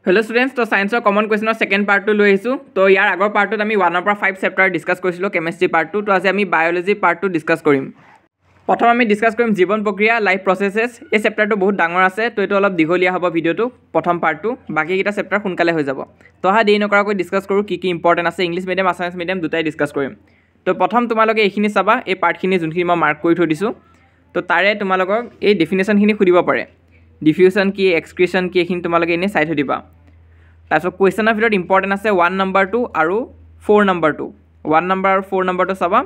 Hello students तो साइंसर कमन question second part तो लै तो यार आगर पार्ट आम 1 পৰা 5 चैप्टार डिस्कस कर केमिस्ट्री पार्ट तो आज आम बायोलॉजी पार्ट डिस्कस करिम। प्रथम आम डिस्कस करिम जीवन प्रक्रिया लाइफ प्रोसेसेस। ये चैप्टार तो बहुत डांगर आछे तो ये अलग दीघलिया हम भिडिओ तो प्रथम पार्ट बाकी केटा चैप्टार सोनकाले हो जाब। तो अहा देरी नकराকৈ डिस्कस करूँ कि इम्पर्टेन्ट आछे इंग्लिश मीडियम आसामिज मीडियम दुटाई डिस्कस करिम। तो प्रथम तुम्हारे ये चाबा ये पार्टखिनि जोनखिनि मैं मार्क कर थৈ दिसुँ तो तारे तुम्हारोक ये डेफिनेशनखिनि सुधिब पारे डिफ्यूजन कि एक्सक्रिशन कि ये तुम्हारे इन्हें चाई थৈ दिबा। तारपिছত कुवेश्चনৰ ভিতৰত इम्पर्टेन्ट আছে 1 নম্বৰ 2 আৰু 4 নম্বৰ 2 1 নম্বৰ আৰু 4 নম্বৰটো চাবা।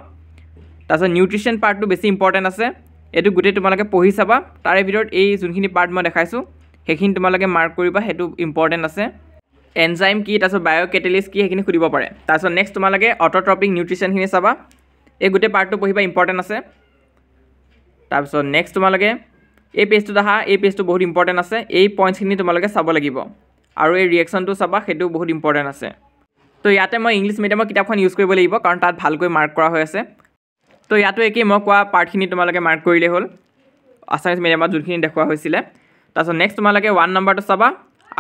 তাৰপিছত নিউট্ৰিশন পাৰ্টটো বেছি ইম্পৰ্টেন্ট আছে এটো গোটেই তোমালোকে পঢ়ি চাবা। তাৰে ভিতৰত এই যোনখিনি পাৰ্ট মই দেখাইছো সেইখিনি তোমালোকে মাৰ্ক কৰিবা হেতু ইম্পৰ্টেন্ট আছে। এনজাইম কি তাৰপিছত বায়ো কেটালিস্ট কি সেইখিনি সুধিব পাৰে। তাৰপিছত নেক্সট তোমালোকে অটোট্ৰপিক নিউট্ৰিশনখিনি চাবা এই গোটেই পার্টটো পঢ়িবা ইম্পর্টেন্ট আছে। তারপিছত নেক্সট তোমালোকে এই পেজটো আহা এই পেজটো বহুত ইম্পর্টেন্ট আছে এই পইণ্টছখিনি তোমালোকে চাব লাগিব और ये रिएक्शन तो चाबा हेतु बहुत इम्पर्टेन्ट আছে। तो इते मैं इंग्लिश मीडियम किताबखन यूज কৰিব লাগিব कारण तात ভালকৈ मार्क কৰা হৈ আছে। तो ইয়াতো একেই মই কোৱা পাৰ্টখিনি তোমালোকে মাৰ্ক কৰিলে হ'ল আসামিজ মিডিয়ামত যোনখিনি দেখুৱা হৈছিলে। তাৰপিছত নেক্সট তোমালোকে 1 নম্বৰটো চাবা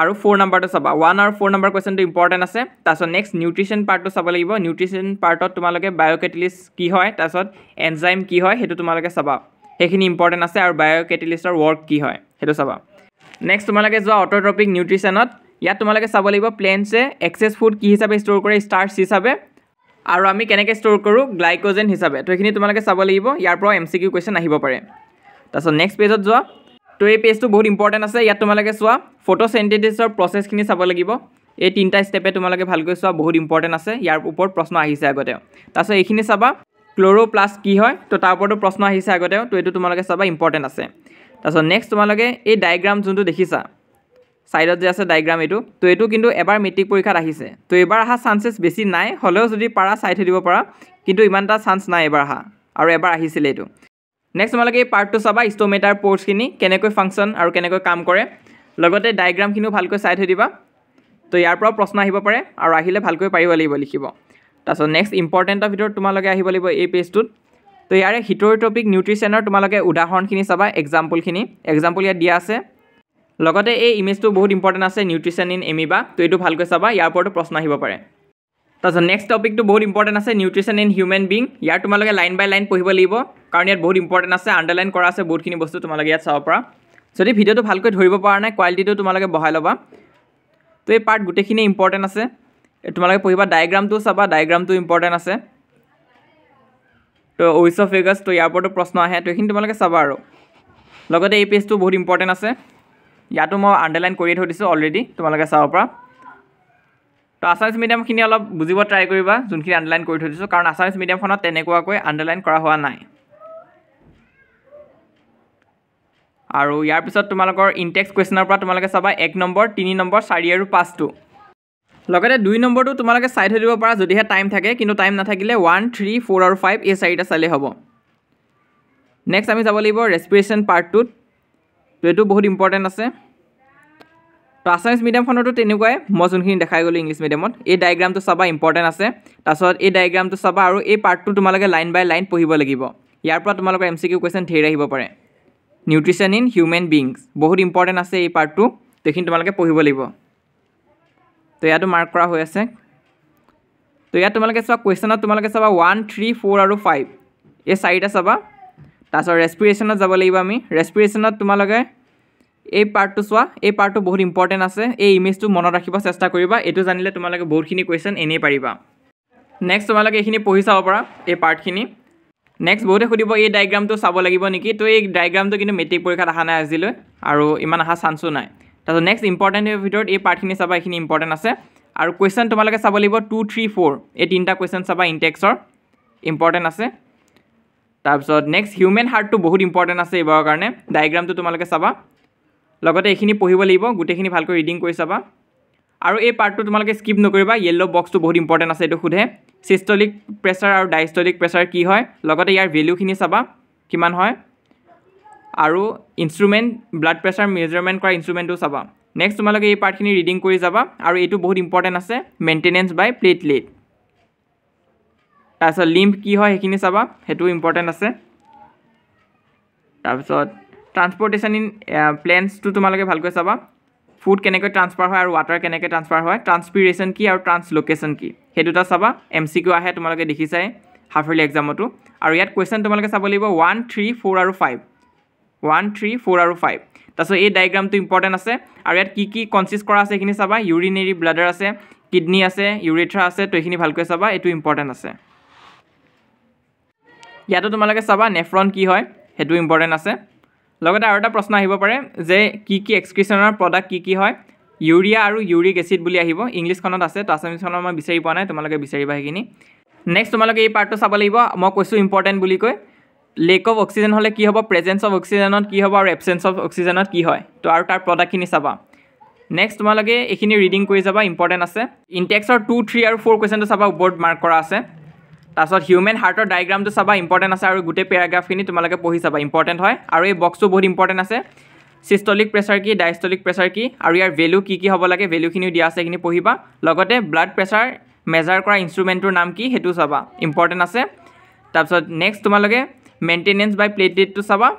আৰু 4 নম্বৰটো চাবা। 1 আৰু 4 নম্বৰ কুৱেশ্যনটো ইম্পৰ্টেণ্ট আছে। তাৰপিছত নেক্সট নিউট্ৰিশ্যন পাৰ্টটো চাব লাগিব। নিউট্ৰিশ্যন পাৰ্টত তোমালোকে বায়োকেটালিষ্ট কি হয় তাৰপিছত এনজাইম কি হয় সেইটো তোমালোকে চাবা সেইখিনি ইম্পৰ্টেণ্ট আছে আৰু বায়োকেটালিষ্টৰ ৱৰ্ক কি হয় সেইটো চাবা। নেক্সট তোমালোকে যোৱা অটোট্ৰপিক নিউট্ৰিশ্যনত ইয়াত তোমালোকে চাব লাগিব প্লেন্টছে এক্সেস ফুড কি হিচাপে ষ্ট'ৰ কৰে স্টাৰ্চ হিচাপে আৰু আমি কেনেকৈ ষ্ট'ৰ কৰোঁ গ্লাইকোজেন হিচাপে। তো এইখিনি তোমালোকে চাব লাগিব ইয়াৰ পৰা MCQ কুৱেশ্যন আহিব পাৰে। তাৰপিছত নেক্সট পেজত যোৱা তো এই পেজটো বহুত ইম্পৰ্টেণ্ট আছে। ইয়াত তোমালোকে চোৱা ফটোচিন্থেসিছৰ প্ৰচেছখিনি চাব লাগিব। এই তিনিটা ষ্টেপে তোমালোকে ভালকৈ চোৱা বহুত ইম্পৰ্টেণ্ট আছে ইয়াৰ ওপৰত প্ৰশ্ন আহিছে আগতে। তাৰপিছত এইখিনি চাবা ক্লোৰোপ্লাষ্ট কি হয় তো তাৰ ওপৰতো প্ৰশ্ন আহিছে আগতে তো এইটো তোমালোকে চাবা ইম্পৰ্টেণ্ট আছে। তাৰপিছত নেক্সট তোমালোকে এই ডায়েগ্ৰাম যোনটো দেখিছা সাইডত যে আছে ডায়েগ্ৰাম এইটো তো এইটো কিন্তু এবাৰ মেট্ৰিক পৰীক্ষাত আহিছে তো এবাৰ আহা চান্সেছ বেছি নাই হলেও যদি পাৰা চাই থৈ দিব পাৰা কিন্তু ইমানটা চান্স নাই এবাৰ আহা আৰু এবাৰ আহিছিল এইটো। নেক্সট তোমালোকে এই পাৰ্টটো চাবা ষ্ট'মেটাৰ প'ৰ্টছখিনি কেনেকৈ ফাংচন আৰু কেনেকৈ কাম কৰে লগতে ডায়েগ্ৰামখিনিও ভালকৈ চাই থৈ দিবা। তো ইয়াৰ পৰা প্ৰশ্ন আহিব পাৰে আৰু আহিলে ভালকৈ পাৰিব লাগিব লিখিব। তাৰপিছত নেক্সট ইম্পৰ্টেণ্টৰ ভিতৰত তোমালোকে আহিব লাগিব এই পেজটোত তো ইয়াৰে হিটৰট্ৰপিক নিউট্ৰিশ্যনৰ তোমালোকে উদাহৰণখিনি চাবা এক্সাম্পলখিনি এক্সাম্পল ইয়াত দিয়া আছে। লগতে এই ইমেজটো বহুত ইম্পৰ্টেণ্ট আছে নিউট্ৰিশ্যন ইন এমিবা তো এইটো ভালকৈ চাবা ইয়াৰ ওপৰতো প্ৰশ্ন আহিব পাৰে। তাৰপিছত নেক্সট টপিকটো বহুত ইম্পৰ্টেণ্ট আছে নিউট্ৰিশ্যন ইন হিউমেন বিং। ইয়াৰ তোমালোকে লাইন বাই লাইন পঢ়িব লাগিব কাৰণ ইয়াত বহুত ইম্পৰ্টেণ্ট আছে আণ্ডাৰলাইন কৰা আছে বহুতখিনি বস্তু তোমালোকে ইয়াত চাব পৰা। যদি ভিডিঅ'টো ভালকৈ ধৰিব পৰা নাই কোৱালিটিটো তোমালোকে বঢ়াই ল'বা। তো এই পাৰ্ট গোটেইখিনি ইম্পৰ্টেণ্ট আছে তোমালোকে পঢ়িবা। ডায়েগ্ৰামটো চাবা ডায়েগ্ৰামটো ইম্পৰ্টেণ্ট আছে। তো ওইচফেগাছ তো ইয়াৰ ওপৰতো প্ৰশ্ন আহে তো এইখিনি তোমালোকে চাবা আৰু লগতে এই পেজটো বহুত ইম্পৰ্টেণ্ট আছে ইয়াতো মই আণ্ডাৰলাইন কৰি থৈ দিছোঁ অলৰেডি তোমালোকে চাব পৰা। তো আসামিজ মিডিয়ামখিনি অলপ বুজিব ট্ৰাই কৰিবা যোনখিনি আণ্ডাৰলাইন কৰি থৈ দিছোঁ কাৰণ আসামিজ মিডিয়ামখনত তেনেকুৱাকৈ আণ্ডাৰলাইন কৰা হোৱা নাই। আৰু ইয়াৰ পিছত তোমালোকৰ ইনটেক্স কুৱেশ্যনৰ পৰা তোমালোকে চাবা 1 নম্বৰ 3 নম্বৰ 4 আৰু 5টো লগতে 2 নম্বৰটো তোমালোকে চাই থৈ দিব পাৰা যদিহে টাইম থাকে কিন্তু টাইম নাথাকিলে 1 3 4 আৰু 5 এই চাৰিটা চালে হ'ব। নেক্সট আমি যাব লাগিব ৰেস্পিৰেশ্যন পাৰ্টটোত তো এইটো বহুত ইম্পৰ্টেণ্ট আছে। তো আসামিজ মিডিয়ামখনতো তেনেকুৱাই মই যোনখিনি দেখাই গ'লোঁ ইংলিছ মিডিয়ামত এই ডায়েগ্ৰামটো চাবা ইম্পৰ্টেণ্ট আছে। তাৰপিছত এই ডায়েগ্ৰামটো চাবা আৰু এই পাৰ্টটো তোমালোকে লাইন বাই লাইন পঢ়িব লাগিব ইয়াৰ পৰা তোমালোকৰ MCQ কুৱেশ্যন ধেৰ আহিব পাৰে। নিউট্ৰিশ্যন ইন হিউমেন বিংছ বহুত ইম্পৰ্টেণ্ট আছে এই পাৰ্টটো তো এইখিনি তোমালোকে পঢ়িব লাগিব। তো ইয়াতো মাৰ্ক কৰা হৈ আছে। তো ইয়াত তোমালোকে চোৱা কুৱেশ্যনত তোমালোকে চাবা 1 3 4 আৰু 5 এই চাৰিটা চাবা। তাৰপিছত ৰেস্পিৰেশ্যনত যাব লাগিব আমি ৰেস্পিৰেশ্যনত তোমালোকে এই পাৰ্টটো চোৱা এই পাৰ্টটো বহুত ইম্পৰ্টেণ্ট আছে। এই ইমেজটো মনত ৰাখিব চেষ্টা কৰিবা এইটো জানিলে তোমালোকে বহুতখিনি কুৱেশ্যন এনেই পাৰিবা। নেক্সট তোমালোকে এইখিনি পঢ়ি চাব পাৰা এই পাৰ্টখিনি। নেক্সট বহুতে সুধিব এই ডায়েগ্ৰামটো চাব লাগিব নেকি তো এই ডায়েগ্ৰামটো কিন্তু মেট্ৰিক পৰীক্ষাত অহা নাই আজিলৈ আৰু ইমান অহা চান্সো নাই। তাৰপিছত নেক্সট ইম্পৰ্টেণ্টৰ ভিতৰত এই পাৰ্টখিনি চাবা এইখিনি ইম্পৰ্টেণ্ট আছে আৰু কুৱেশ্যন তোমালোকে চাব লাগিব 2 3 4 এই তিনিটা কুৱেশ্যন চাবা ইনটেক্সৰ ইম্পৰ্টেণ্ট আছে। তাৰপিছত নেক্সট হিউমেন হাৰ্টটো বহুত ইম্পৰ্টেণ্ট আছে এইবাৰৰ কাৰণে ডায়েগ্ৰামটো তোমালোকে চাবা লগতে এইখিনি পঢ়িব লাগিব গোটেইখিনি ভালকৈ ৰিডিং কৰি চাবা। আৰু এই পাৰ্টটো তোমালোকে স্কিপ নকৰিবা য়েল্লো বক্সটো বহুত ইম্পৰ্টেণ্ট আছে এইটো সোধে চিষ্টলিক প্ৰেছাৰ আৰু ডাইষ্টলিক প্ৰেছাৰ কি হয় লগতে ইয়াৰ ভেলুখিনি চাবা কিমান হয় আৰু ইনষ্ট্ৰুমেণ্ট ব্লাড প্ৰেছাৰ মেজাৰমেণ্ট কৰা ইনষ্ট্ৰুমেণ্টটো চাবা। নেক্সট তোমালোকে এই পাৰ্টখিনি ৰিডিং কৰি যাবা আৰু এইটো বহুত ইম্পৰ্টেণ্ট আছে মেইনটেনেঞ্চ বাই প্লেটলেট। তাৰপিছত লিম্ফ কি হয় সেইখিনি চাবা সেইটো ইম্পৰ্টেণ্ট আছে। তাৰপিছত ট্ৰান্সপৰ্টেশ্যন ইন প্লেন্টছটো তোমালোকে ভালকৈ চাবা ফুড কেনেকৈ ট্ৰান্সফাৰ হয় আৰু ৱাটাৰ কেনেকৈ ট্ৰান্সফাৰ হয়, ট্ৰান্সপিৰেশ্যন কি আৰু ট্ৰান্সলোকেশ্যন কি, সেই দুটা চাবা। MCQ আহে তোমালোকে দেখিছাই হাফ ইয়াৰলি এক্সামতো। আৰু ইয়াত কুৱেশ্যন তোমালোকে চাব লাগিব 1, 3, 4 আৰু 5, 1, 3, 4 আৰু 5। তাৰপিছত এই ডায়েগ্ৰামটো ইম্পৰ্টেণ্ট আছে। আৰু ইয়াত কি কি কনচিষ্ট কৰা আছে এইখিনি চাবা। ইউৰিনেৰী ব্লাডাৰ আছে, কিডনী আছে, ইউৰেথ্ৰা আছে, তো এইখিনি ভালকৈ চাবা, এইটো ইম্পৰ্টেণ্ট আছে। ইয়াতো তোমালোকে চাবা নেফ্ৰন কি হয়, সেইটো ইম্পৰ্টেণ্ট আছে। লগতে আৰু এটা প্ৰশ্ন আহিব পাৰে যে কি কি এক্সক্ৰিশ্যনৰ প্ৰডাক্ট কি হয়, ইউৰিয়া আৰু ইউৰিক এচিড বুলি আহিব। ইংলিছখনত আছে, তো আছামিজখনত মই বিচাৰি পোৱা নাই, তোমালোকে বিচাৰিবা সেইখিনি। নেক্সট তোমালোকে এই পাৰ্টটো চাব লাগিব, মই কৈছোঁ ইম্পৰ্টেণ্ট বুলি কৈ। লেক অফ অক্সিজেন হ'লে কি হ'ব, প্ৰেজেঞ্চ অফ অক্সিজেনত কি হ'ব আৰু এবচেঞ্চ অফ অক্সিজেনত কি হয়, তো আৰু তাৰ প্ৰডাক্টখিনি চাবা। নেক্সট তোমালোকে এইখিনি ৰিডিং কৰি যাবা, ইম্পৰ্টেণ্ট আছে। ইনটেক্সৰ 2, 3 আৰু 4 কুৱেশ্যনটো চাবা, ওপৰত মাৰ্ক কৰা আছে। তাৰপিছত হিউমেন হাৰ্টৰ ডায়েগ্ৰামটো চাবা, ইম্পৰ্টেণ্ট আছে। আৰু গোটেই পেৰাগ্ৰাফখিনি তোমালোকে পঢ়ি চাবা, ইম্পৰ্টেণ্ট হয়। আৰু এই বক্সটো বহুত ইম্পৰ্টেণ্ট আছে। চিষ্টলিক প্ৰেছাৰ কি, ডায়ষ্টলিক প্ৰেছাৰ কি, আৰু ইয়াৰ ভেলু কি কি হ'ব লাগে, ভেলুখিনিও দিয়া আছে, সেইখিনি পঢ়িবা। লগতে ব্লাড প্ৰেছাৰ মেজাৰ কৰা ইনষ্ট্ৰুমেণ্টটোৰ নাম কি, সেইটো চাবা, ইম্পৰ্টেণ্ট আছে। তাৰপিছত নেক্সট তোমালোকে মেইনটেনেঞ্চ বাই প্লেটলেটটো চাবা,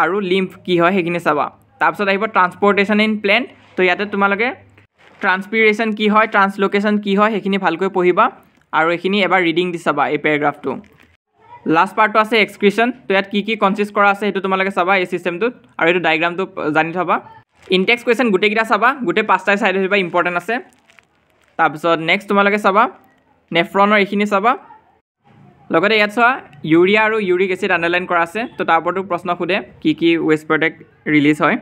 আৰু লিম্ফ কি হয় সেইখিনি চাবা। তাৰপিছত আহিব ট্ৰান্সপৰ্টেশ্যন ইন প্লেণ্ট, তো ইয়াতে তোমালোকে ট্ৰান্সপিৰেশ্যন কি হয়, ট্ৰান্সলোকেশ্যন কি হয় সেইখিনি ভালকৈ পঢ়িবা। আৰু এইখিনি এবাৰ ৰিডিং দি চাবা এই পেৰাগ্ৰাফটো। লাষ্ট পাৰ্টটো আছে এক্সক্ৰিশ্যন, তো ইয়াত কি কি কনচিষ্ট কৰা আছে সেইটো তোমালোকে চাবা এই চিষ্টেমটোত, আৰু এইটো ডায়েগ্ৰামটো জানি থবা। ইনটেক্স কুৱেশ্যন গোটেইকেইটা চাবা, গোটেই 5টাই চাই থৈ দিবা, ইম্পৰ্টেণ্ট আছে। তাৰপিছত নেক্সট তোমালোকে চাবা নেফ্ৰনৰ এইখিনি চাবা। লগতে ইয়াত চোৱা ইউৰিয়া আৰু ইউৰিক এচিড আণ্ডাৰলাইন কৰা আছে, তো তাৰ ওপৰতো প্ৰশ্ন সোধে কি কি ৱেষ্ট প্ৰডাক্ট ৰিলিজ হয়।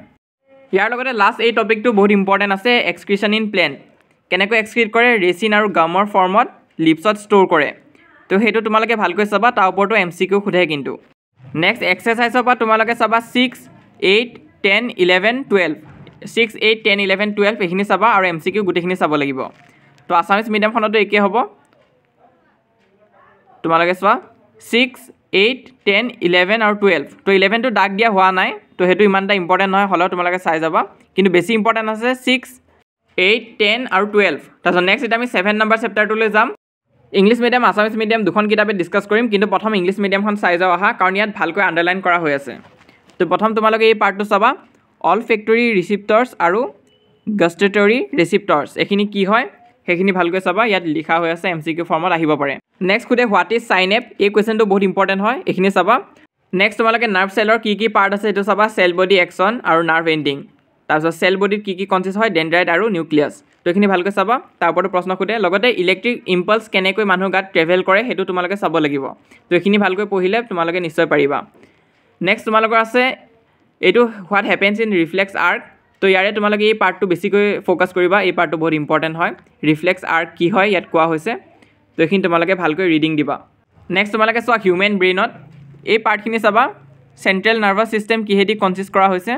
ইয়াৰ লগতে লাষ্ট এই টপিকটো বহুত ইম্পৰ্টেণ্ট আছে, এক্সক্ৰিশ্যন ইন প্লেণ্ট। কেনেকৈ এক্সক্ৰিট কৰে, ৰেচিন আৰু গামৰ ফৰ্মত লিপছত ষ্ট'ৰ কৰে, তো সেইটো তোমালোকে ভালকৈ চাবা, তাৰ ওপৰতো MCQ সোধে কিন্তু। নেক্সট এক্সাৰচাইজৰ পৰা তোমালোকে চাবা 6, 8, 10, 11, 12, 6, 8, 10, 11, 12 এইখিনি চাবা, আৰু MCQ গোটেইখিনি চাব লাগিব। তো আছামিজ মিডিয়ামখনতো একেই হ'ব। তোমালোকে চোৱা 6, 8, 10, 11 আৰু 12, তো 11টো দাগ দিয়া হোৱা নাই, তো সেইটো ইমান এটা ইম্পৰ্টেণ্ট নহয়, হ'লেও তোমালোকে চাই যাবা। কিন্তু বেছি ইম্পৰ্টেণ্ট আছে 6, 8, 10 আৰু 12। তাৰপিছত নেক্সট এতিয়া আমি 7 নম্বৰ চেপ্টাৰটোলৈ যাম। ইংলিছ মিডিয়াম আছামিজ মিডিয়াম দুখন কিতাপে ডিছকাছ কৰিম, কিন্তু প্ৰথম ইংলিছ মিডিয়ামখন চাই যাওঁ আহা, কাৰণ ইয়াত ভালকৈ আণ্ডাৰলাইন কৰা হৈ আছে। তো প্ৰথম তোমালোকে এই পাৰ্টটো চাবা, অল ফেক্টৰী ৰিচিপ্টৰ্ছ আৰু গাষ্টেটৰী ৰিচিপ্টৰ্ছ এইখিনি কি হয় সেইখিনি ভালকৈ চাবা, ইয়াত লিখা হৈ আছে, MCQ ফৰ্মত আহিব পাৰে। নেক্সট সোধে হোৱাট ইজ চাইনেপ, এই কুৱেশ্যনটো বহুত ইম্পৰ্টেণ্ট হয়, এইখিনি চাবা। নেক্সট তোমালোকে নাৰ্ভ চেলৰ কি কি পাৰ্ট আছে সেইটো চাবা, চেল বডি, এক্সন আৰু নাৰ্ভ এণ্ডিং। তাৰপিছত চেল বডিত কি কি কনচিষ্ট হয়, ডেণ্ড্ৰাইট আৰু নিউক্লিয়াছ, তো এইখিনি ভালকৈ চাবা, তাৰ ওপৰতো প্ৰশ্ন সোধে। লগতে ইলেক্ট্ৰিক ইম্পালছ কেনেকৈ মানুহৰ গাত ট্ৰেভেল কৰে সেইটো তোমালোকে চাব লাগিব, তো এইখিনি ভালকৈ পঢ়িলে তোমালোকে নিশ্চয় পাৰিবা। নেক্সট তোমালোকৰ আছে এইটো what happens in reflex arc, তো ইয়াৰে তোমালোকে এই পাৰ্টটো বেছিকৈ ফ'কাছ কৰিবা, এই পাৰ্টটো বহুত ইম্পৰ্টেণ্ট হয়। ৰিফ্লেক্স আৰ্ক কি হয় ইয়াত কোৱা হৈছে, তো এইখিনি তোমালোকে ভালকৈ ৰিডিং দিবা। নেক্সট তোমালোকে চোৱা হিউমেন ব্ৰেইনত এই পাৰ্টখিনি চাবা, চেণ্ট্ৰেল নাৰ্ভাছ ছিষ্টেম কিহেদি কনচিষ্ট কৰা হৈছে,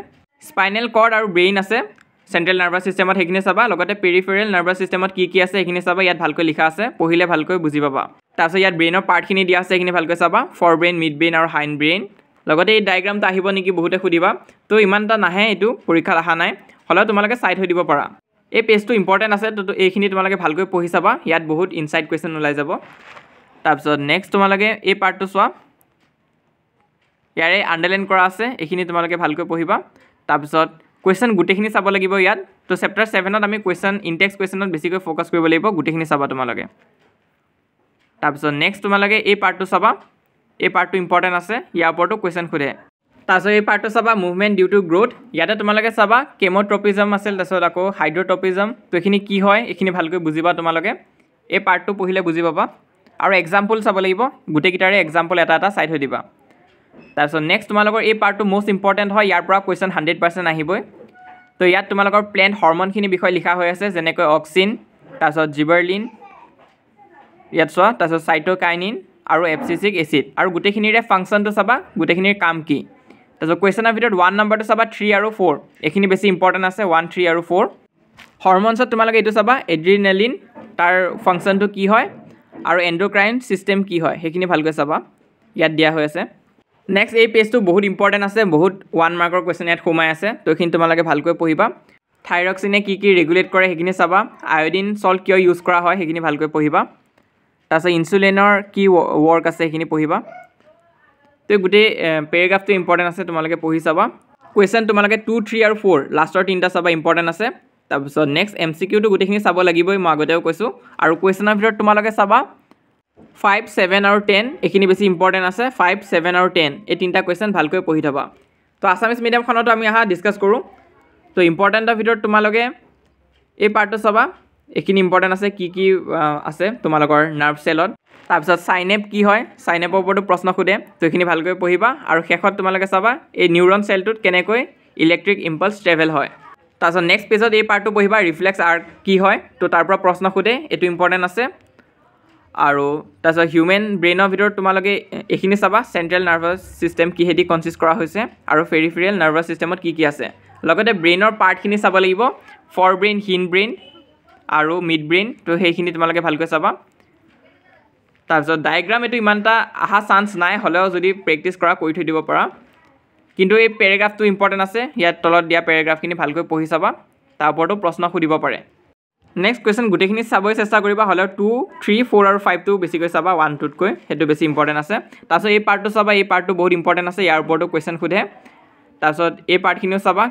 স্পাইনেল কৰ্ড আৰু ব্ৰেইন আছে চেণ্ট্ৰেল নাৰ্ভাছ ছিষ্টেমত, সেইখিনি চাবা। লগতে পেৰিফেৰেল নাৰ্ভাছ ছিষ্টেমত কি কি আছে সেইখিনি চাবা, ইয়াত ভালকৈ লিখা আছে, পঢ়িলে ভালকৈ বুজি পাবা। তাৰপিছত ইয়াত ব্ৰেইনৰ পাৰ্টখিনি দিয়া আছে, সেইখিনি ভালকৈ চাবা, ফৰ ব্ৰেইন, মিড ব্ৰেইন আৰু হাইণ্ড ব্ৰেইন। লগতে এই ডায়েগ্ৰামটো আহিব নেকি বহুতে সুধিবা, তো ইমান এটা নাহে, এইটো পৰীক্ষাত অহা নাই, হ'লেও তোমালোকে চাই থৈ দিব পাৰা। এই পেজটো ইম্পৰ্টেণ্ট আছে, তো এইখিনি তোমালোকে ভালকৈ পঢ়ি চাবা, ইয়াত বহুত ইনচাইট কুৱেশ্যন ওলাই যাব। তাৰপিছত নেক্সট তোমালোকে এই পাৰ্টটো চোৱা, ইয়াৰে আণ্ডাৰলাইন কৰা আছে, এইখিনি তোমালোকে ভালকৈ পঢ়িবা। তাৰপিছত কুৱেশ্যন গোটেইখিনি চাব লাগিব ইয়াত, তো চেপ্টাৰ 7ত আমি কুৱেশ্যন ইনটেক্স কুৱেশ্যনত বেছিকৈ ফ'কাছ কৰিব লাগিব, গোটেইখিনি চাবা তোমালোকে। তাৰপিছত নেক্সট তোমালোকে এই পাৰ্টটো চাবা, এই পাৰ্টটো ইম্পৰ্টেণ্ট আছে, ইয়াৰ ওপৰতো কুৱেশ্যন সোধে। তাৰপিছত এই পাৰ্টটো চাবা মুভমেণ্ট ডিউ টু গ্ৰ'থ, ইয়াতে তোমালোকে চাবা কেম'ট্ৰপিজম আছিল, তাৰপিছত আকৌ হাইড্ৰট্ৰপিজম, তো এইখিনি কি হয় এইখিনি ভালকৈ বুজিবা তোমালোকে, এই পাৰ্টটো পঢ়িলে বুজি পাবা। আৰু এক্সাম্পল চাব লাগিব, গোটেইকেইটাৰে এক্সাম্পল এটা এটা চাই থৈ দিবা। তাৰপিছত নেক্সট তোমালোকৰ এই পাৰ্টটো মষ্ট ইম্পৰ্টেণ্ট হয়, ইয়াৰ পৰা কুৱেশ্যন 100% আহিবই। তো ইয়াত তোমালোকৰ প্লেণ্ট হৰমনখিনিৰ বিষয়ে লিখা হৈ আছে, যেনেকৈ অক্সিন, তাৰপিছত জিবাৰলিন, ইয়াত চোৱা, তাৰপিছত চাইট'কাইনিন আৰু এপচিচিক এচিড, আৰু গোটেইখিনিৰে ফাংচনটো চাবা, গোটেইখিনিৰ কাম কি। তাৰপিছত কুৱেশ্যনৰ ভিতৰত 1 নম্বৰটো চাবা 3 আৰু 4, এইখিনি বেছি ইম্পৰ্টেণ্ট আছে, 1, 3 আৰু 4। হৰমনছত তোমালোকে এইটো চাবা এড্ৰিনেলিন, তাৰ ফাংচনটো কি হয়, আৰু এণ্ডক্ৰাইন ছিষ্টেম কি হয় সেইখিনি ভালকৈ চাবা, ইয়াত দিয়া হৈ আছে। নেক্সট এই পেজটো বহুত ইম্পৰ্টেণ্ট আছে, বহুত 1 মাৰ্কৰ কুৱেশ্যন ইয়াত সোমাই আছে, তো এইখিনি তোমালোকে ভালকৈ পঢ়িবা। থাইৰক্সিনে কি কি ৰেগুলেট কৰে সেইখিনি চাবা, আয়ডিন চল্ট কিয় ইউজ কৰা হয় সেইখিনি ভালকৈ পঢ়িবা। তাৰপিছত ইনচুলিনৰ কি ৱৰ্ক আছে সেইখিনি পঢ়িবা। তো গোটেই পেৰাগ্ৰাফটো ইম্পৰ্টেণ্ট আছে, তোমালোকে পঢ়ি চাবা। কুৱেশ্যন তোমালোকে 2, 3 আৰু 4 লাষ্টৰ তিনিটা চাবা ইম্পৰ্টেণ্ট আছে তাৰপিছত নেক্সট MCQটো গোটেইখিনি চাব লাগিবই মই আগতেও কৈছোঁ আৰু কুৱেশ্যনৰ ভিতৰত তোমালোকে চাবা 5, 7 আৰু 10 এইখিনি বেছি ইম্পৰ্টেণ্ট আছে 5, 7 আৰু 10 এই তিনিটা কুৱেশ্যন ভালকৈ পঢ়ি থবা তো আছামিজ মিডিয়ামখনতো আমি আহা ডিছকাছ কৰোঁ তো ইম্পৰ্টেণ্টৰ ভিতৰত তোমালোকে এই পাৰ্টটো চাবা এইখিনি ইম্পৰ্টেণ্ট আছে কি কি আছে তোমালোকৰ নাৰ্ভ চেলত তাৰপিছত চাইনেপ কি হয় চাইনেপৰ ওপৰতো প্ৰশ্ন সোধে তো এইখিনি ভালকৈ পঢ়িবা আৰু শেষত তোমালোকে চাবা এই নিউৰন চেলটোত কেনেকৈ ইলেক্ট্ৰিক ইম্পালছ ট্ৰেভেল হয় তাৰপিছত নেক্সট পেজত এই পাৰ্টটো পঢ়িবা ৰিফ্লেক্স আৰ্ক কি হয় তো তাৰ পৰা প্ৰশ্ন সোধে এইটো ইম্পৰ্টেণ্ট আছে আৰু তাৰপিছত হিউমেন ব্ৰেইনৰ ভিতৰত তোমালোকে এইখিনি চাবা চেণ্ট্ৰেল নাৰ্ভাছ ছিষ্টেম কিহেদি কনচিষ্ট কৰা হৈছে আৰু পেৰিফেৰিয়েল নাৰ্ভাছ ছিষ্টেমত কি কি আছে লগতে ব্ৰেইনৰ পাৰ্টখিনি চাব লাগিব ফৰ ব্ৰেইন হিন ব্ৰেইন আৰু মিড ব্ৰেইন তো সেইখিনি তোমালোকে ভালকৈ চাবা তাৰপিছত ডায়েগ্ৰাম এইটো ইমান এটা আহা চান্স নাই হ'লেও যদি প্ৰেক্টিছ কৰা কৰি থৈ দিব পাৰা কিন্তু এই পেৰেগ্ৰাফটো ইম্পৰ্টেণ্ট আছে ইয়াত তলত দিয়া পেৰেগ্ৰাফখিনি ভালকৈ পঢ়ি চাবা তাৰ ওপৰতো প্ৰশ্ন সুধিব পাৰে নেক্সট কুৱেশ্যন গোটেইখিনি চাবই চেষ্টা কৰিবা হ'লেও 2, 3, 4 আৰু 5টো বেছিকৈ চাবা 1, 2তকৈ সেইটো বেছি ইম্পৰ্টেণ্ট আছে তাৰপিছত এই পাৰ্টটো চাবা এই পাৰ্টটো বহুত ইম্পৰ্টেণ্ট আছে ইয়াৰ ওপৰতো কুৱেশ্যন সোধে তাৰপিছত এই পাৰ্টখিনিও চাবা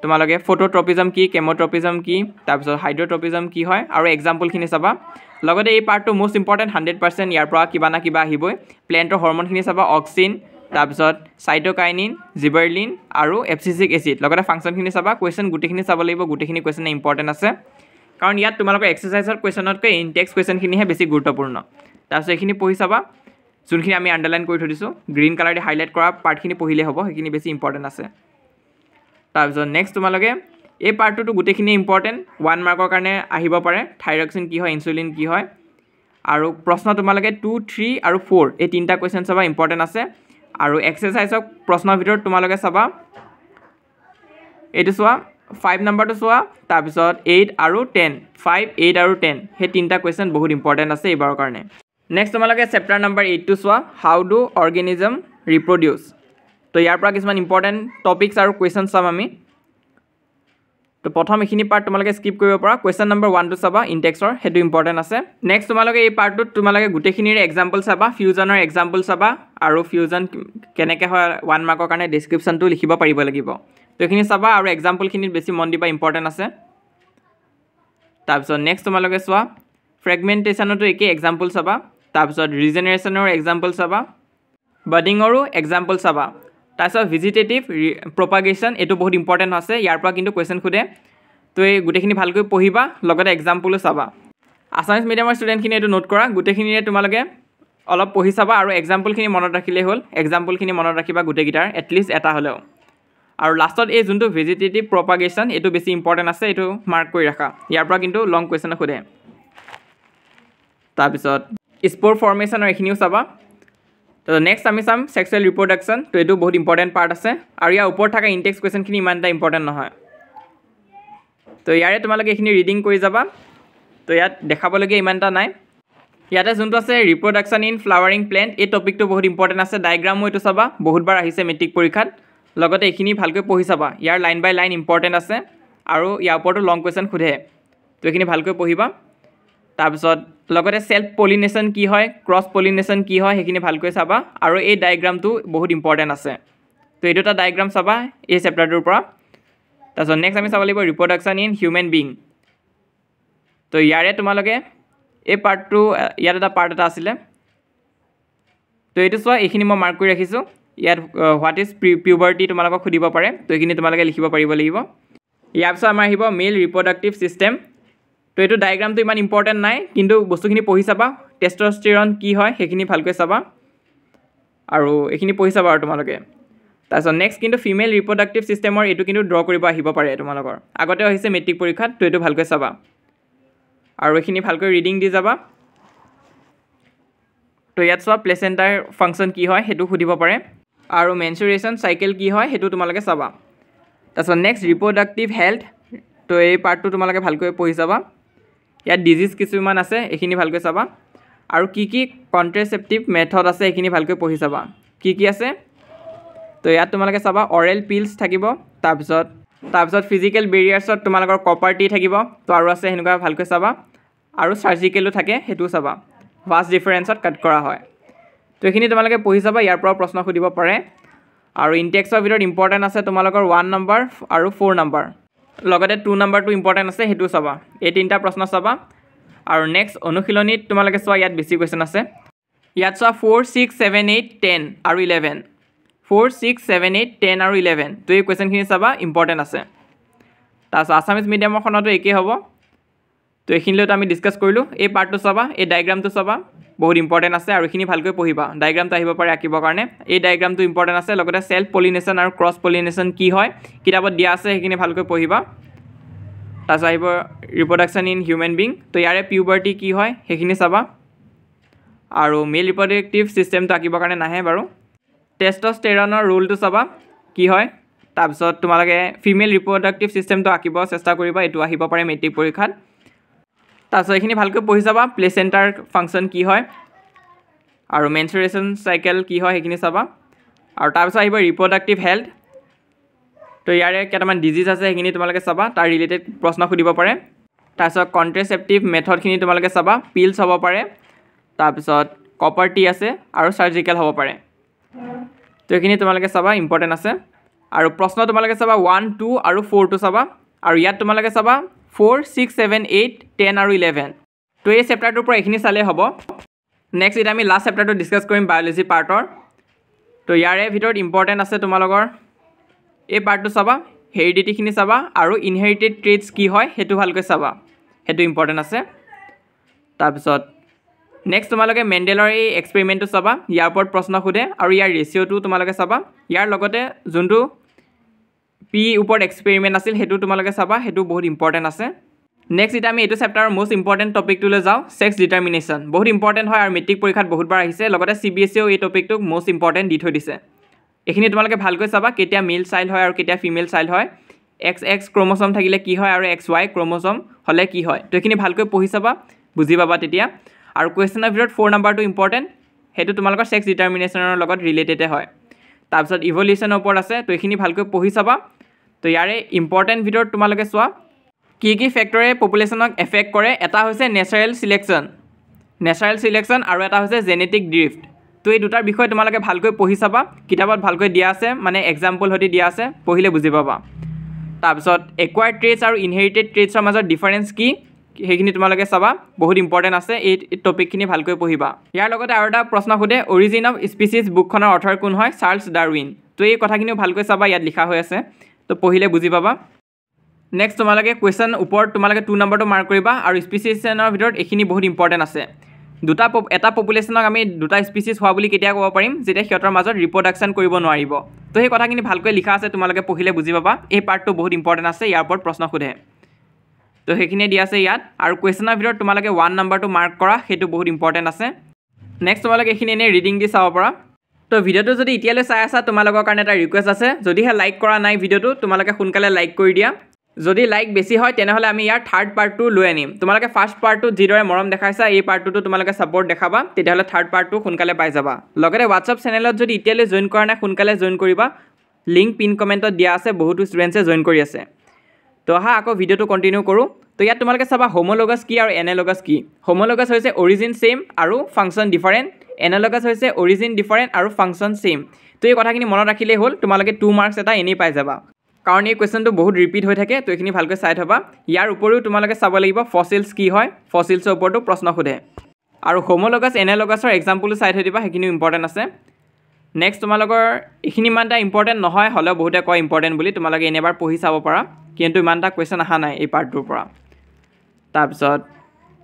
তোমালোকে ফটোট্ৰপিজম কি কেমোট্ৰপিজম কি তাৰপিছত হাইড্ৰট্ৰপিজম কি হয় আৰু এক্সাম্পলখিনি চাবা লগতে এই পাৰ্টটো মষ্ট ইম্পৰ্টেণ্ট 100% ইয়াৰ পৰা কিবা না কিবা আহিবই প্লেণ্টৰ হৰমনখিনি চাবা অক্সিন তাৰপিছত চাইটোকাইনিন জিবাৰলিন আৰু এপচিচিক এচিড লগতে ফাংচনখিনি চাবা কুৱেশ্যন গোটেইখিনি চাব লাগিব গোটেইখিনি কুৱেশ্যন ইম্পৰ্টেণ্ট আছে কাৰণ ইয়াত তোমালোকৰ এক্সাৰচাইজৰ কুৱেশ্যনতকৈ ইনটেক্স কুৱেশ্যনখিনিহে বেছি গুৰুত্বপূৰ্ণ তাৰপিছত এইখিনি পঢ়ি চাবা যোনখিনি আমি আণ্ডাৰলাইন কৰি থৈ দিছোঁ গ্ৰীণ কালাৰ দি হাইলাইট কৰা পাৰ্টখিনি পঢ়িলে হ'ব সেইখিনি বেছি ইম্পৰ্টেণ্ট আছে তাৰপিছত নেক্সট তোমালোকে এই পাৰ্টটোতো গোটেইখিনি ইম্পৰ্টেণ্ট 1 মাৰ্কৰ কাৰণে আহিব পাৰে থাইৰক্সিন কি হয় ইনচুলিন কি হয় আৰু প্ৰশ্ন তোমালোকে 2, 3 আৰু 4 এই তিনিটা কুৱেশ্যন চাবা ইম্পৰ্টেণ্ট আছে আৰু এক্সাৰচাইজক প্ৰশ্নৰ ভিতৰত তোমালোকে চাবা এইটো চোৱা 5 নম্বৰটো চোৱা তাৰপিছত 8 আৰু 10 5, 8 আৰু 10 সেই তিনিটা কুৱেশ্যন বহুত ইম্পৰ্টেণ্ট আছে এইবাৰৰ কাৰণে নেক্সট তোমালোকে চেপ্টাৰ নম্বৰ 8টো চোৱা হাউ ডু অৰ্গেনিজম ৰিপ্ৰডিউচ তো ইয়াৰ পৰা কিছুমান ইম্পৰ্টেণ্ট টপিকছ আৰু কুৱেশ্যন চাম আমি তো প্ৰথম এইখিনি পাৰ্ট তোমালোকে স্কিপ কৰিব পৰা কুৱেশ্যন নম্বৰ 1টো চাবা ইনটেক্সৰ সেইটো ইম্পৰ্টেণ্ট আছে নেক্সট তোমালোকে এই পাৰ্টটোত তোমালোকে গোটেইখিনিৰে এক্সাম্পল চাবা ফিউজনৰ এক্সাম্পল চাবা আৰু ফিউজন কেনেকৈ হয় 1 মাৰ্কৰ কাৰণে ডেছক্ৰিপশ্যনটো লিখিব পাৰিব লাগিব তো এইখিনি চাবা আৰু এক্সাম্পলখিনিত বেছি মন দিবা ইম্পৰ্টেণ্ট আছে তাৰপিছত নেক্সট তোমালোকে চোৱা ফ্ৰেগমেণ্টেশ্যনতো একেই এক্সাম্পল চাবা তাৰপিছত ৰিজেনেৰেশ্যনৰ এক্সাম্পল চাবা বাডিঙৰো এক্সাম্পল চাবা তাৰপিছত ভেজিটেটিভ প্ৰপাগেশ্যন এইটো বহুত ইম্পৰ্টেণ্ট আছে ইয়াৰ পৰা কিন্তু কুৱেশ্যন সোধে তো এই গোটেইখিনি ভালকৈ পঢ়িবা লগতে এক্সাম্পলো চাবা আছামিজ মিডিয়ামৰ ষ্টুডেণ্টখিনি এইটো নোট কৰা গোটেইখিনিৰে তোমালোকে অলপ পঢ়ি চাবা আৰু এক্সাম্পলখিনি মনত ৰাখিলেই হ'ল এক্সাম্পলখিনি মনত ৰাখিবা গোটেইকেইটাৰ এটলিষ্ট এটা হ'লেও আৰু লাষ্টত এই যোনটো ভেজিটেটিভ প্ৰপাগেশ্যন এইটো বেছি ইম্পৰ্টেণ্ট আছে এইটো মাৰ্ক কৰি ৰাখা ইয়াৰ পৰা কিন্তু লং কুৱেশ্যন সোধে তাৰপিছত স্প'ৰ ফৰ্মেশ্যনৰ এইখিনিও চাবা তো নেক্সট আমি চাম ছেক্সুৱেল ৰিপ্ৰডাকশ্যন তো এইটো বহুত ইম্পৰ্টেণ্ট পাৰ্ট আছে আৰু ইয়াৰ ওপৰত থকা ইনটেক্স কুৱেশ্যনখিনি ইমান এটা ইম্পৰ্টেণ্ট নহয় তো ইয়াৰে তোমালোকে এইখিনি ৰিডিং কৰি যাবা তো ইয়াত দেখাবলগীয়া ইমান এটা নাই ইয়াতে যোনটো আছে ৰিপ্ৰডাকশ্যন ইন ফ্লাৱাৰিং প্লেণ্ট এই টপিকটো বহুত ইম্পৰ্টেণ্ট আছে ডায়েগ্ৰামো এইটো চাবা বহুতবাৰ আহিছে মেট্ৰিক পৰীক্ষাত লগতে এইখিনি ভালকৈ পঢ়ি চাবা ইয়াৰ লাইন বাই লাইন ইম্পৰ্টেণ্ট আছে আৰু ইয়াৰ ওপৰতো লং কুৱেশ্যন সোধে তো এইখিনি ভালকৈ পঢ়িবা তাৰপিছত লগতে সেল্ফ পলিনেশ্যন কি হয় ক্ৰছ পলিনেশ্যন কি হয় সেইখিনি ভালকৈ চাবা আৰু এই ডায়েগ্ৰামটো বহুত ইম্পৰ্টেণ্ট আছে তো এই দুটা ডায়েগ্ৰাম চাবা এই চেপ্টাৰটোৰ পৰা তাৰপিছত নেক্সট আমি চাব লাগিব ৰিপ্ৰডাকশ্যন ইন হিউমেন বিং তো ইয়াৰে তোমালোকে এই পাৰ্টটো ইয়াত এটা পাৰ্ট এটা আছিলে তো এইটো চোৱা এইখিনি মই মাৰ্ক কৰি ৰাখিছোঁ ইয়াত হোৱাট ইজ পিউবাৰ্টি তোমালোকক সুধিব পাৰে তো এইখিনি তোমালোকে লিখিব পাৰিব লাগিব ইয়াৰ পিছত আমাৰ আহিব মেল ৰিপ্ৰডাক্টিভ ছিষ্টেম তো এইটো ডায়েগ্ৰামটো ইমান ইম্পৰ্টেণ্ট নাই কিন্তু বস্তুখিনি পঢ়ি চাবা টেষ্টষ্টেৰন কি হয় সেইখিনি ভালকৈ চাবা আৰু এইখিনি পঢ়ি চাবা আৰু তোমালোকে তাৰপিছত নেক্সট কিন্তু ফিমেল ৰিপ্ৰডাক্টিভ ছিষ্টেমৰ এইটো কিন্তু ড্ৰ কৰিব আহিব পাৰে তোমালোকৰ আগতেও আহিছে মেট্ৰিক পৰীক্ষাত তো এইটো ভালকৈ চাবা আৰু এইখিনি ভালকৈ ৰিডিং দি যাবা তো ইয়াত চোৱা প্লেচেণ্টাৰ ফাংচন কি হয় সেইটো সুধিব পাৰে আৰু মেনচুৰেশ্যন চাইকেল কি হয় সেইটো তোমালোকে চাবা তাৰপিছত নেক্সট ৰিপ্ৰডাক্টিভ হেল্থ তো এই পাৰ্টটো তোমালোকে ভালকৈ পঢ়ি চাবা ইয়াত ডিজিজ কিছুমান আছে এইখিনি ভালকৈ চাবা আৰু কি কি কণ্ট্ৰেচেপ্টিভ মেথড আছে এইখিনি ভালকৈ পঢ়ি চাবা কি আছে তো ইয়াত তোমালোকে চাবা অৰেল পিলছ থাকিব তাৰপিছত ফিজিকেল বেৰিয়াৰ্ছত তোমালোকৰ কপাৰ টি থাকিব তো আৰু আছে সেনেকুৱা ভালকৈ চাবা আৰু চাৰ্জিকেলো থাকে সেইটোও চাবা ভাষ্ট ডিফাৰেঞ্চত কাট কৰা হয় তো এইখিনি তোমালোকে পঢ়ি চাবা ইয়াৰ পৰা প্ৰশ্ন সুধিব পাৰে আৰু ইনটেক্সৰ ভিতৰত ইম্পৰ্টেণ্ট আছে তোমালোকৰ 1 নম্বৰ আৰু 4 নম্বৰ লগতে 2 নম্বৰটো ইম্পৰ্টেণ্ট আছে সেইটো চাবা এই তিনিটা প্ৰশ্ন চাবা আৰু নেক্সট অনুশীলনীত তোমালোকে চোৱা ইয়াত বেছি কুৱেশ্যন আছে ইয়াত চোৱা 4 6 7 8 10 আৰু 11 4 6 7 8 10 আৰু 11 তো এই কুৱেশ্যনখিনি চাবা ইম্পৰ্টেণ্ট আছে তাৰপিছত আছামিজ মিডিয়ামৰখনতো একেই হ'ব তো এইখিনিলৈতো আমি ডিছকাছ কৰিলোঁ এই পাৰ্টটো চাবা এই ডায়েগ্ৰামটো চাবা বহুত ইম্পৰ্টেণ্ট আছে আৰু এইখিনি ভালকৈ পঢ়িবা ডায়েগ্ৰামটো আহিব পাৰে আঁকিবৰ কাৰণে এই ডায়েগ্ৰামটো ইম্পৰ্টেণ্ট আছে লগতে সেল্ফ পলিনেশ্যন আৰু ক্ৰছ পলিনেশ্যন কি হয় কিতাপত দিয়া আছে সেইখিনি ভালকৈ পঢ়িবা তাৰপিছত আহিব ৰিপ্ৰডাকশ্যন ইন হিউমেন বিং তো ইয়াৰে পিউবাৰ্টি কি হয় সেইখিনি চাবা আৰু মেল ৰিপ্ৰডাক্টিভ ছিষ্টেমটো আঁকিবৰ কাৰণে নাহে বাৰু টেষ্টষ্টেৰনৰ ৰোলটো চাবা কি হয় তাৰপিছত তোমালোকে ফিমেল ৰিপ্ৰডাক্টিভ ছিষ্টেমটো আঁকিব চেষ্টা কৰিবা এইটো আহিব পাৰে মেট্ৰিক পৰীক্ষাত তাৰপিছত এইখিনি ভালকৈ পঢ়ি চাবা প্লেচেণ্টাৰ ফাংচন কি হয় আৰু মেনচুৰেশ্যন চাইকেল কি হয় সেইখিনি চাবা আৰু তাৰপিছত আহিব ৰিপ্ৰডাক্টিভ হেল্থ তো ইয়াৰে কেইটামান ডিজিজ আছে সেইখিনি তোমালোকে চাবা তাৰ ৰিলেটেড প্ৰশ্ন সুধিব পাৰে তাৰপিছত কণ্ট্ৰেচেপ্টিভ মেথডখিনি তোমালোকে চাবা পিলছ হ'ব পাৰে তাৰপিছত কপাৰ টি আছে আৰু চাৰ্জিকেল হ'ব পাৰে তো এইখিনি তোমালোকে চাবা ইম্পৰ্টেণ্ট আছে আৰু প্ৰশ্ন তোমালোকে চাবা 1 2 আৰু 4টো চাবা আৰু ইয়াত তোমালোকে চাবা 4 6 7 8 10 আৰু 11 তো এই চেপ্টাৰটোৰ পৰা এইখিনি চালেই হ'ব নেক্সট এতিয়া আমি লাষ্ট চেপ্টাৰটো ডিছকাছ কৰিম বায়'লজি পাৰ্টৰ তো ইয়াৰে ভিতৰত ইম্পৰ্টেণ্ট আছে তোমালোকৰ এই পাৰ্টটো চাবা হেৰিডিটিখিনি চাবা আৰু ইনহেৰিটেড ট্ৰেটছ কি হয় সেইটো ভালকৈ চাবা সেইটো ইম্পৰ্টেণ্ট আছে তাৰপিছত নেক্সট তোমালোকে মেণ্ডেলৰ এই এক্সপেৰিমেণ্টটো চাবা ইয়াৰ ওপৰত প্ৰশ্ন সোধে আৰু ইয়াৰ ৰেচিঅ'টো তোমালোকে চাবা ইয়াৰ লগতে যোনটো পি ওপৰত এক্সপেৰিমেণ্ট আছিল সেইটো তোমালোকে চাবা সেইটো বহুত ইম্পৰ্টেণ্ট আছে নেক্সট এতিয়া আমি এইটো চেপ্টাৰৰ মষ্ট ইম্পৰ্টেণ্ট টপিকটোলৈ যাওঁ ছেক্স ডিটাৰমিনেশ্যন বহুত ইম্পৰ্টেণ্ট হয় আৰু মেট্ৰিক পৰীক্ষাত বহুতবাৰ আহিছে লগতে CBSEও এই টপিকটোক মষ্ট ইম্পৰ্টেণ্ট দি থৈ দিছে এইখিনি তোমালোকে ভালকৈ চাবা কেতিয়া মেল চাইল্ড হয় আৰু কেতিয়া ফিমেল চাইল্ড হয় XX ক্ৰম'ছম থাকিলে কি হয় আৰু XY ক্ৰম'ছম হ'লে কি হয় তো এইখিনি ভালকৈ পঢ়ি চাবা বুজি পাবা তেতিয়া আৰু কুৱেশ্যনৰ ভিতৰত 4 নম্বৰটো ইম্পৰ্টেণ্ট সেইটো তোমালোকৰ ছেক্স ডিটাৰমিনেশ্যনৰ লগত ৰিলেটেডে হয় তাৰপিছত ইভলিউশ্যনৰ ওপৰত আছে তো এইখিনি ভালকৈ পঢ়ি চাবা তো ইয়াৰে ইম্পৰ্টেণ্ট ভিতৰত তোমালোকে চোৱা কি ফেক্টৰে পপুলেশ্যনক এফেক্ট কৰে এটা হৈছে নেচাৰেল চিলেকশ্যন আৰু এটা হৈছে জেনেটিক ড্ৰিফ্ট তো এই দুটাৰ বিষয়ে তোমালোকে ভালকৈ পঢ়ি চাবা কিতাপত ভালকৈ দিয়া আছে মানে এক্সাম্পল সৈতে দিয়া আছে পঢ়িলে বুজি পাবা তাৰপিছত একুৱাৰ্ড ট্ৰেটছ আৰু ইনহেৰিটেড ট্ৰেটছৰ মাজত ডিফাৰেঞ্চ কি সেইখিনি তোমালোকে চাবা বহুত ইম্পৰ্টেণ্ট আছে এই টপিকখিনি ভালকৈ পঢ়িবা ইয়াৰ লগতে আৰু এটা প্ৰশ্ন সোধে অৰিজিন অফ স্পিচিছ বুকখনৰ অথৰ কোন হয় চাৰ্লছ ডাৰউইন তো এই কথাখিনিও ভালকৈ চাবা ইয়াত লিখা হৈ আছে তো পঢ়িলে বুজি পাবা নেক্সট তোমালোকে কুৱেশ্যন ওপৰত তোমালোকে 2 নম্বৰটো মাৰ্ক কৰিবা আৰু স্পিচিছনৰ ভিতৰত এইখিনি বহুত ইম্পৰ্টেণ্ট আছে এটা পপুলেশ্যনক আমি দুটা স্পিচিছ হোৱা বুলি কেতিয়া ক'ব পাৰিম যেতিয়া সিহঁতৰ মাজত ৰিপ্ৰডাকশ্যন কৰিব নোৱাৰিব তো সেই কথাখিনি ভালকৈ লিখা আছে তোমালোকে পঢ়িলে বুজি পাবা এই পাৰ্টটো বহুত ইম্পৰ্টেণ্ট আছে ইয়াৰ ওপৰত প্ৰশ্ন সোধে তো সেইখিনিয়ে দিয়া আছে ইয়াত আৰু কুৱেশ্যনৰ ভিতৰত তোমালোকে 1 নম্বৰটো মাৰ্ক কৰা সেইটো বহুত ইম্পৰ্টেণ্ট আছে নেক্সট তোমালোকে এইখিনি এনেই ৰিডিং দি চাব পাৰা তো ভিডিঅ'টো যদি এতিয়ালৈ চাই আছা তোমালোকৰ কাৰণে এটা ৰিকুৱেষ্ট আছে যদিহে লাইক কৰা নাই ভিডিঅ'টো তোমালোকে সোনকালে লাইক কৰি দিয়া যদি লাইক বেছি হয় তেনেহ'লে আমি ইয়াৰ থাৰ্ড পাৰ্টটো লৈ আনিম তোমালোকে ফাৰ্ষ্ট পাৰ্টটো যিদৰে মৰম দেখাইছা এই পাৰ্টটোতো তোমালোকে ছাপোৰ্ট দেখাবা তেতিয়াহ'লে থাৰ্ড পাৰ্টটো সোনকালে পাই যাবা লগতে হোৱাটছআপ চেনেলত যদি এতিয়ালৈ জইন কৰা নাই সোনকালে জইন কৰিবা লিংক পিন কমেণ্টত দিয়া আছে বহুতো ষ্টুডেণ্টছে জইন কৰি আছে তো আহা আকৌ ভিডিঅ'টো কণ্টিনিউ কৰোঁ তো ইয়াত তোমালোকে চাবা হোমোলগাছ কি আৰু এনালগাছ কি হোমোলগাছ হৈছে অৰিজিন ছেইম আৰু ফাংচন ডিফাৰেণ্ট এনালগাছ হৈছে অৰিজিন ডিফাৰেণ্ট আৰু ফাংচন ছেইম তো এই কথাখিনি মনত ৰাখিলেই হ'ল তোমালোকে 2 মাৰ্কছ এটা এনেই পাই যাবা কাৰণ এই কুৱেশ্যনটো বহুত ৰিপিট হৈ থাকে তো এইখিনি ভালকৈ চাই থবা ইয়াৰ উপৰিও তোমালোকে চাব লাগিব ফচিলছ কি হয় ফচিলছৰ ওপৰতো প্ৰশ্ন সোধে আৰু হোমোলগাছ এনালগাছৰ এক্সাম্পলো চাই থৈ দিবা সেইখিনিও ইম্পৰ্টেণ্ট আছে নেক্সট তোমালোকৰ এইখিনি ইমান এটা ইম্পৰ্টেণ্ট নহয় হ'লেও বহুতে কয় ইম্পৰ্টেণ্ট বুলি তোমালোকে এনেবাৰ পঢ়ি চাব পাৰা কিন্তু ইমান এটা কুৱেশ্যন অহা নাই এই পাৰ্টটোৰ পৰা তাৰপিছত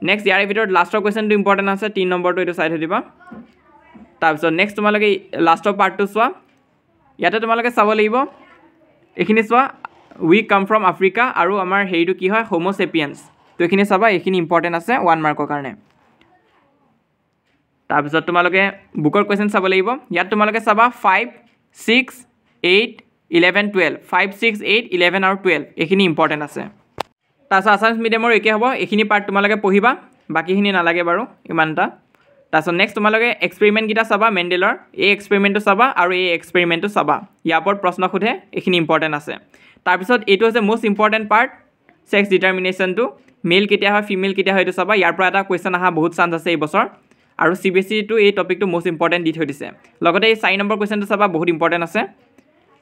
নেক্সট ইয়াৰে ভিতৰত লাষ্টৰ কুৱেশ্যনটো ইম্পৰ্টেণ্ট আছে 3 নম্বৰটো এইটো চাই থৈ দিবা তাৰপিছত নেক্সট তোমালোকে লাষ্টৰ পাৰ্টটো চোৱা ইয়াতে তোমালোকে চাব লাগিব এইখিনি চোৱা উই কাম ফ্ৰম আফ্ৰিকা আৰু আমাৰ হেৰিটো কি হয় হোমোচেপিয়েন্স তো এইখিনি চাবা এইখিনি ইম্পৰ্টেণ্ট আছে 1 মাৰ্কৰ কাৰণে তাৰপিছত তোমালোকে বুকৰ কুৱেশ্যন চাব লাগিব ইয়াত তোমালোকে চাবা 5 6 8 11 12 5 6 8 11 আৰু 12 এইখিনি ইম্পৰ্টেণ্ট আছে তাৰপিছত আছামিজ মিডিয়ামৰ একে হ'ব এইখিনি পাৰ্ট তোমালোকে পঢ়িবা বাকীখিনি নালাগে বাৰু ইমান এটা তাৰপিছত নেক্সট তোমালোকে এক্সপেৰিমেণ্টকেইটা চাবা মেণ্ডেলৰ এই এক্সপেৰিমেণ্টটো চাবা আৰু এই এক্সপেৰিমেণ্টটো চাবা ইয়াৰ ওপৰত প্ৰশ্ন সোধে এইখিনি ইম্পৰ্টেণ্ট আছে তাৰপিছত এইটো হৈছে মষ্ট ইম্পৰ্টেণ্ট পাৰ্ট ছেক্স ডিটাৰমিনেশ্যনটো মেল কেতিয়া হয় ফিমেল কেতিয়া হয় এইটো চাবা ইয়াৰ পৰা এটা কুৱেশ্যন অহা বহুত চান্স আছে এই বছৰ আৰু CBSEটো এই টপিকটো মষ্ট ইম্পৰ্টেণ্ট দি থৈ দিছে লগতে এই 4 নম্বৰ কুৱেশ্যনটো চাবা বহুত ইম্পৰ্টেণ্ট আছে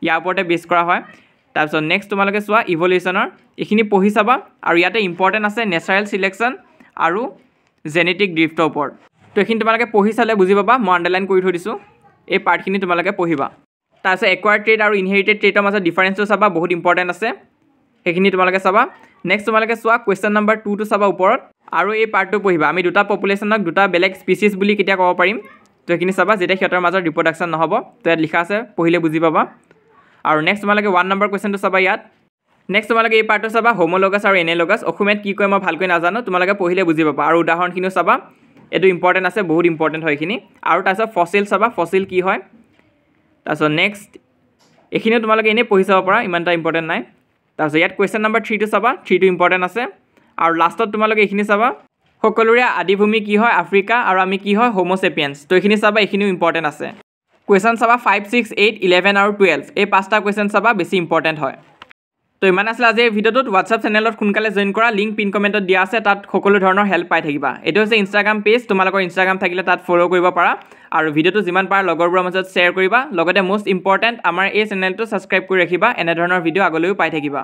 ইয়াৰ ওপৰতে বেছ কৰা হয় তাৰপিছত নেক্সট তোমালোকে চোৱা ইভলিউশ্যনৰ এইখিনি পঢ়ি চাবা আৰু ইয়াতে ইম্পৰ্টেণ্ট আছে নেচাৰেল চিলেকশ্যন আৰু জেনেটিক ড্ৰিফ্টৰ ওপৰত তো এইখিনি তোমালোকে পঢ়ি চালে বুজি পাবা মই আণ্ডাৰলাইন কৰি থৈ দিছোঁ এই পাৰ্টখিনি তোমালোকে পঢ়িবা তাৰপিছত একুৱাৰ্ড ট্ৰেইট আৰু ইনহেৰিটেড ট্ৰেইটৰ মাজত ডিফাৰেঞ্চটো চাবা বহুত ইম্পৰ্টেণ্ট আছে সেইখিনি তোমালোকে চাবা নেক্সট তোমালোকে চোৱা কুৱেশ্যন নম্বৰ 2টো চাবা ওপৰত আৰু এই পাৰ্টটো পঢ়িবা আমি দুটা পপুলেশ্যনক দুটা বেলেগ স্পিচিছ বুলি কেতিয়া ক'ব পাৰিম তো এইখিনি চাবা যেতিয়া সিহঁতৰ মাজত ৰিপ্ৰডাকশ্যন নহ'ব তো ইয়াত লিখা আছে পঢ়িলে বুজি পাবা আৰু নেক্সট তোমালোকে 1 নম্বৰ কুৱেশ্যনটো চাবা ইয়াত নেক্সট তোমালোকে এই পাৰ্টটো চাবা হোমোলগাছ আৰু এনালগাছ অসমীয়াত কি কয় মই ভালকৈ নাজানো তোমালোকে পঢ়িলে বুজি পাবা আৰু উদাহৰণখিনিও চাবা এইটো ইম্পৰ্টেণ্ট আছে বহুত ইম্পৰ্টেণ্ট হয় এইখিনি আৰু তাৰপিছত ফচিল চাবা ফচিল কি হয় তাৰপিছত নেক্সট এইখিনিও তোমালোকে এনেই পঢ়ি চাব পাৰা ইমান এটা ইম্পৰ্টেণ্ট নাই তাৰপিছত ইয়াত কুৱেশ্যন নম্বৰ 3টো চাবা 3টো ইম্পৰ্টেণ্ট আছে আৰু লাষ্টত তোমালোকে এইখিনি চাবা সকলোৰে আদিভূমি কি হয় আফ্ৰিকা আৰু আমি কি হয় হোমোচেপিয়েন্স তো এইখিনি চাবা এইখিনিও ইম্পৰ্টেণ্ট আছে কুৱেশ্যন চাবা 5, 6, 8, 11 আৰু 12 এই 5টা কুৱেশ্যন চাবা বেছি ইম্পৰ্টেণ্ট হয় তো ইমান আছিলে আজি এই ভিডিঅ'টোত হোৱাটছআপ চেনেলত সোনকালে জইন কৰা লিংক পিন কমেণ্টত দিয়া আছে তাত সকলো ধৰণৰ হেল্প পাই থাকিবা এইটো হৈছে ইনষ্টাগ্ৰাম পেজ তোমালোকৰ ইনষ্টাগ্ৰাম থাকিলে তাত ফ'ল' কৰিব পাৰা আৰু ভিডিঅ'টো যিমান পাৰা লগৰবোৰৰ মাজত শ্বেয়াৰ কৰিবা লগতে মষ্ট ইম্পৰ্টেণ্ট আমাৰ এই চেনেলটো ছাবস্ক্ৰাইব কৰি ৰাখিবা এনেধৰণৰ ভিডিঅ' আগলৈও পাই থাকিবা